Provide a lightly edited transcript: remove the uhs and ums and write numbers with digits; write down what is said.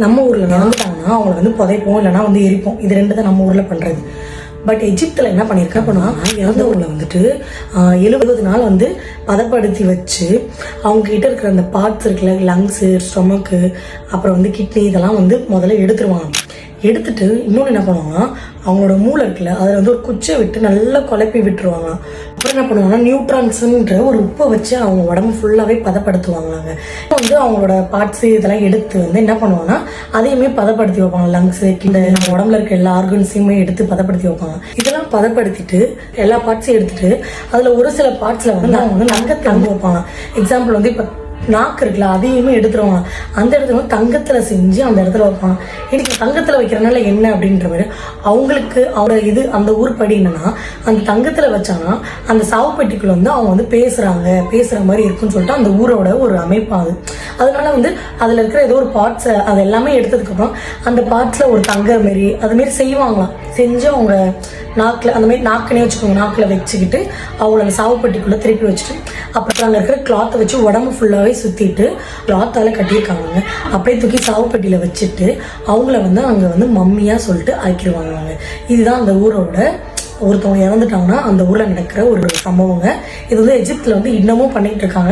நம்ம ஊர்ல இறந்துட்டாங்கன்னா அவங்களை வந்து புதைப்போம் இல்லைன்னா வந்து எரிப்போம். இது ரெண்டு தான் நம்ம ஊர்ல பண்றது. பட் எஜிப்தில் என்ன பண்ணியிருக்கேன் அப்படின்னா, இறந்தவங்களை வந்துட்டு 70 நாள் வந்து பதப்படுத்தி வச்சு அவங்க கிட்ட இருக்கிற அந்த பார்ட்ஸ் இருக்குல்ல, லங்ஸு, ஸ்டொமக்கு, அப்புறம் வந்து கிட்னி, இதெல்லாம் வந்து முதல்ல எடுத்துருவாங்க. எடுத்துட்டு இன்னொன்று என்ன பண்ணுவாங்கன்னா, அவங்களோட மூளை இருக்குல்ல, அதில் வந்து ஒரு குச்சை விட்டு நல்லா குழப்பி விட்டுருவாங்க. அப்புறம் என்ன பண்ணுவாங்கன்னா, நியூட்ரான்ஸ்ன்ற ஒரு உப்பை வச்சு அவங்க உடம்பு ஃபுல்லாகவே பதப்படுத்துவாங்களாங்க. வந்து அவங்களோட பார்ட்ஸு இதெல்லாம் எடுத்து வந்து என்ன பண்ணுவாங்கன்னா, அதையுமே பதப்படுத்தி வைப்பாங்க. லங்ஸு, கிட்னி, நம்ம உடம்புல இருக்க எல்லா ஆர்கன்ஸையுமே எடுத்து பதப்படுத்தி வைப்பாங்க. இதெல்லாம் பதப்படுத்திட்டு எல்லா பார்ட்ஸையும் எடுத்துட்டு அதில் ஒரு சில பார்ட்ஸில் வந்து அவங்க வந்து நங்கத்தை வந்து வைப்பாங்க. எக்ஸாம்பிள் வந்து இப்போ நாக்கு இருக்குல்ல, அதையுமே எடுத்துருவாங்க. அந்த இடத்துல வந்து தங்கத்தில் செஞ்சு அந்த இடத்துல வைப்பாங்க. எனக்கு தங்கத்தில் வைக்கிறனால என்ன அப்படின்ற மாதிரி அவங்களுக்கு அவரோட இது அந்த ஊர்படி என்னன்னா, அந்த தங்கத்தில் வச்சாங்கன்னா அந்த சாவுப்பெட்டிக்குள்ள வந்து அவங்க வந்து பேசுகிற மாதிரி இருக்குன்னு சொல்லிட்டு அந்த ஊரோட ஒரு அமைப்பாது. அதனால வந்து அதில் இருக்கிற ஏதோ ஒரு பார்ட்ஸை அது எல்லாமே எடுத்ததுக்கப்புறம் அந்த பார்ட்ஸில் ஒரு தங்க மாரி அதுமாரி செய்வாங்களாம். செஞ்சு அவங்க நாக்கில் அந்த மாதிரி நாக்குனே வச்சுக்கோங்க, நாக்கில் வச்சுக்கிட்டு அவங்கள அந்த சாவுப்பட்டிக்குள்ளே திருப்பி வச்சுட்டு அப்புறம் அங்கே இருக்கிற கிளாத்தை வச்சு உடம்பு ஃபுல்லாகவே சுற்றிட்டு கிளாத்தால் கட்டியிருக்காங்க. அப்படியே தூக்கி சாவுப்பட்டியில் வச்சுட்டு அவங்கள வந்து அங்கே வந்து மம்மியாக சொல்லிட்டு ஆக்கிடுவாங்க. இதுதான் அந்த ஊரோட ஒருத்தவங்க இறந்துட்டாங்கன்னா அந்த ஊரில் நடக்கிற ஒரு சம்பவங்க. இது வந்து எஜிப்தில் வந்து இன்னமும் பண்ணிட்டு இருக்காங்க.